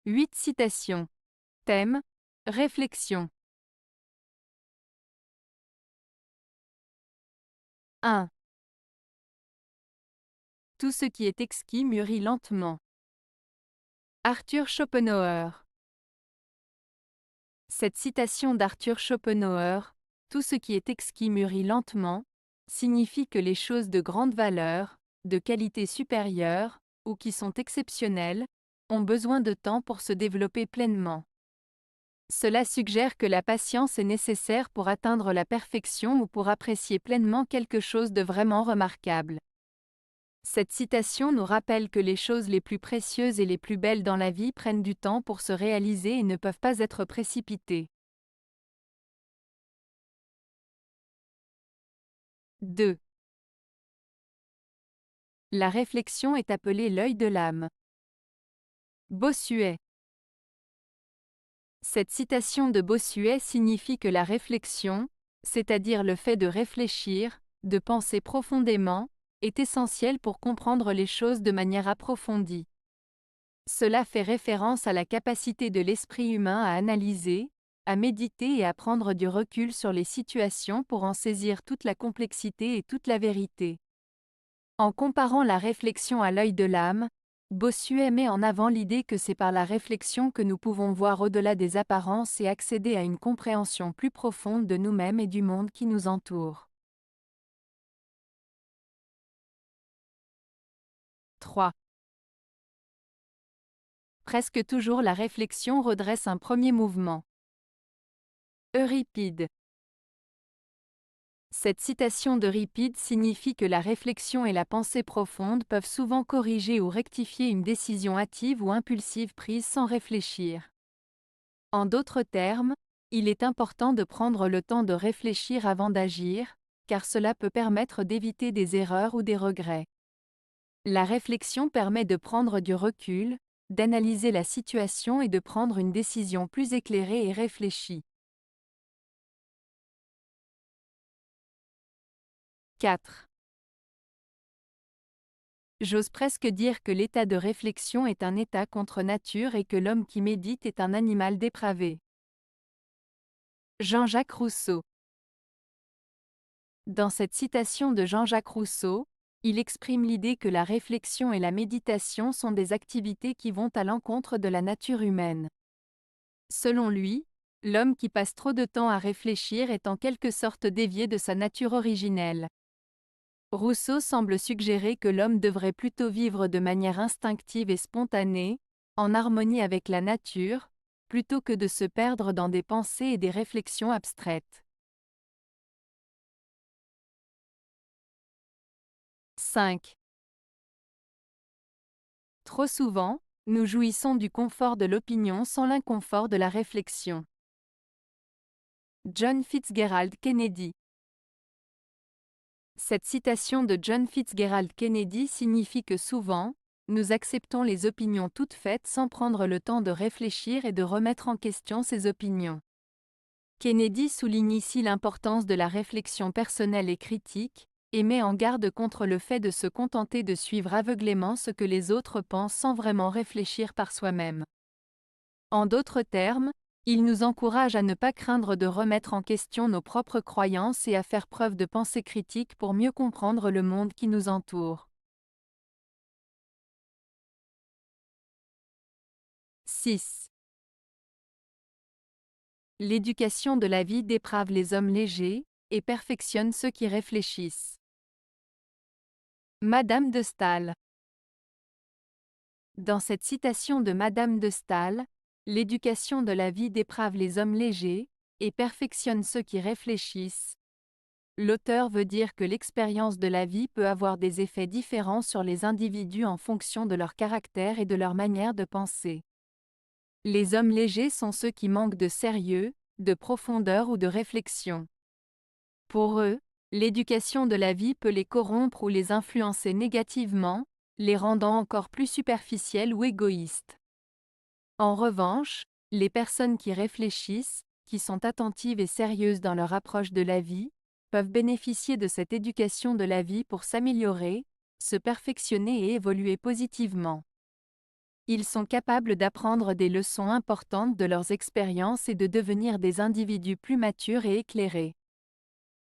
8 citations. Thème: réflexion. 1. Tout ce qui est exquis mûrit lentement. Arthur Schopenhauer. Cette citation d'Arthur Schopenhauer, tout ce qui est exquis mûrit lentement, signifie que les choses de grande valeur, de qualité supérieure, ou qui sont exceptionnelles, ont besoin de temps pour se développer pleinement. Cela suggère que la patience est nécessaire pour atteindre la perfection ou pour apprécier pleinement quelque chose de vraiment remarquable. Cette citation nous rappelle que les choses les plus précieuses et les plus belles dans la vie prennent du temps pour se réaliser et ne peuvent pas être précipitées. 2. La réflexion est appelée l'œil de l'âme. Bossuet. Cette citation de Bossuet signifie que la réflexion, c'est-à-dire le fait de réfléchir, de penser profondément, est essentielle pour comprendre les choses de manière approfondie. Cela fait référence à la capacité de l'esprit humain à analyser, à méditer et à prendre du recul sur les situations pour en saisir toute la complexité et toute la vérité. En comparant la réflexion à l'œil de l'âme, Bossuet met en avant l'idée que c'est par la réflexion que nous pouvons voir au-delà des apparences et accéder à une compréhension plus profonde de nous-mêmes et du monde qui nous entoure. 3. Presque toujours la réflexion redresse un premier mouvement. Euripide. Cette citation d'Euripide signifie que la réflexion et la pensée profonde peuvent souvent corriger ou rectifier une décision hâtive ou impulsive prise sans réfléchir. En d'autres termes, il est important de prendre le temps de réfléchir avant d'agir, car cela peut permettre d'éviter des erreurs ou des regrets. La réflexion permet de prendre du recul, d'analyser la situation et de prendre une décision plus éclairée et réfléchie. 4. J'ose presque dire que l'état de réflexion est un état contre nature et que l'homme qui médite est un animal dépravé. Jean-Jacques Rousseau. Dans cette citation de Jean-Jacques Rousseau, il exprime l'idée que la réflexion et la méditation sont des activités qui vont à l'encontre de la nature humaine. Selon lui, l'homme qui passe trop de temps à réfléchir est en quelque sorte dévié de sa nature originelle. Rousseau semble suggérer que l'homme devrait plutôt vivre de manière instinctive et spontanée, en harmonie avec la nature, plutôt que de se perdre dans des pensées et des réflexions abstraites. 5. Trop souvent, nous jouissons du confort de l'opinion sans l'inconfort de la réflexion. John Fitzgerald Kennedy. Cette citation de John Fitzgerald Kennedy signifie que souvent, nous acceptons les opinions toutes faites sans prendre le temps de réfléchir et de remettre en question ces opinions. Kennedy souligne ici l'importance de la réflexion personnelle et critique, et met en garde contre le fait de se contenter de suivre aveuglément ce que les autres pensent sans vraiment réfléchir par soi-même. En d'autres termes, il nous encourage à ne pas craindre de remettre en question nos propres croyances et à faire preuve de pensée critique pour mieux comprendre le monde qui nous entoure. 6. L'éducation de la vie déprave les hommes légers, et perfectionne ceux qui réfléchissent. Madame de Staël. Dans cette citation de Madame de Staël, l'éducation de la vie déprave les hommes légers, et perfectionne ceux qui réfléchissent. L'auteur veut dire que l'expérience de la vie peut avoir des effets différents sur les individus en fonction de leur caractère et de leur manière de penser. Les hommes légers sont ceux qui manquent de sérieux, de profondeur ou de réflexion. Pour eux, l'éducation de la vie peut les corrompre ou les influencer négativement, les rendant encore plus superficiels ou égoïstes. En revanche, les personnes qui réfléchissent, qui sont attentives et sérieuses dans leur approche de la vie, peuvent bénéficier de cette éducation de la vie pour s'améliorer, se perfectionner et évoluer positivement. Ils sont capables d'apprendre des leçons importantes de leurs expériences et de devenir des individus plus matures et éclairés.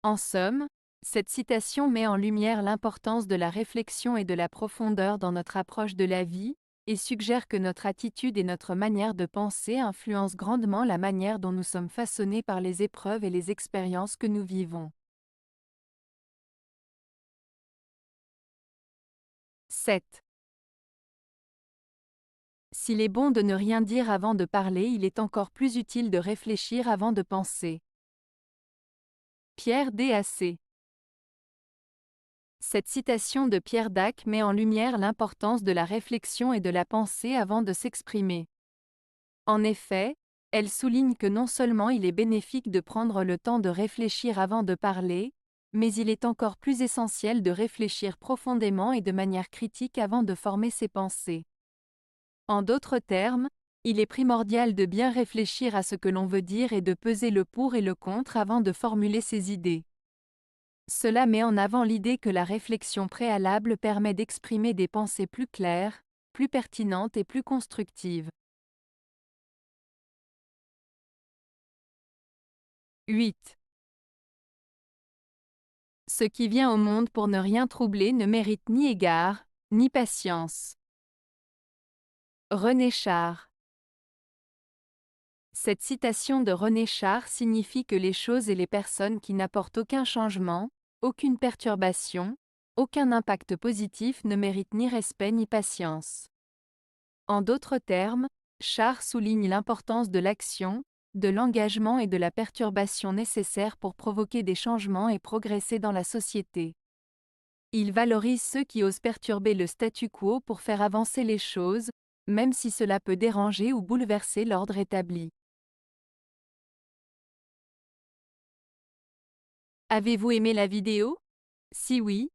En somme, cette citation met en lumière l'importance de la réflexion et de la profondeur dans notre approche de la vie, et suggère que notre attitude et notre manière de penser influencent grandement la manière dont nous sommes façonnés par les épreuves et les expériences que nous vivons. 7. S'il est bon de ne rien dire avant de parler, il est encore plus utile de réfléchir avant de penser. Pierre Dac. Cette citation de Pierre Dac met en lumière l'importance de la réflexion et de la pensée avant de s'exprimer. En effet, elle souligne que non seulement il est bénéfique de prendre le temps de réfléchir avant de parler, mais il est encore plus essentiel de réfléchir profondément et de manière critique avant de former ses pensées. En d'autres termes, il est primordial de bien réfléchir à ce que l'on veut dire et de peser le pour et le contre avant de formuler ses idées. Cela met en avant l'idée que la réflexion préalable permet d'exprimer des pensées plus claires, plus pertinentes et plus constructives. 8. Ce qui vient au monde pour ne rien troubler ne mérite ni égard, ni patience. René Char. Cette citation de René Char signifie que les choses et les personnes qui n'apportent aucun changement, aucune perturbation, aucun impact positif ne méritent ni respect ni patience. En d'autres termes, Char souligne l'importance de l'action, de l'engagement et de la perturbation nécessaires pour provoquer des changements et progresser dans la société. Il valorise ceux qui osent perturber le statu quo pour faire avancer les choses, même si cela peut déranger ou bouleverser l'ordre établi. Avez-vous aimé la vidéo? Si oui,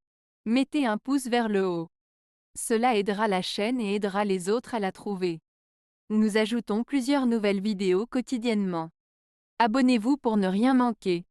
mettez un pouce vers le haut. Cela aidera la chaîne et aidera les autres à la trouver. Nous ajoutons plusieurs nouvelles vidéos quotidiennement. Abonnez-vous pour ne rien manquer.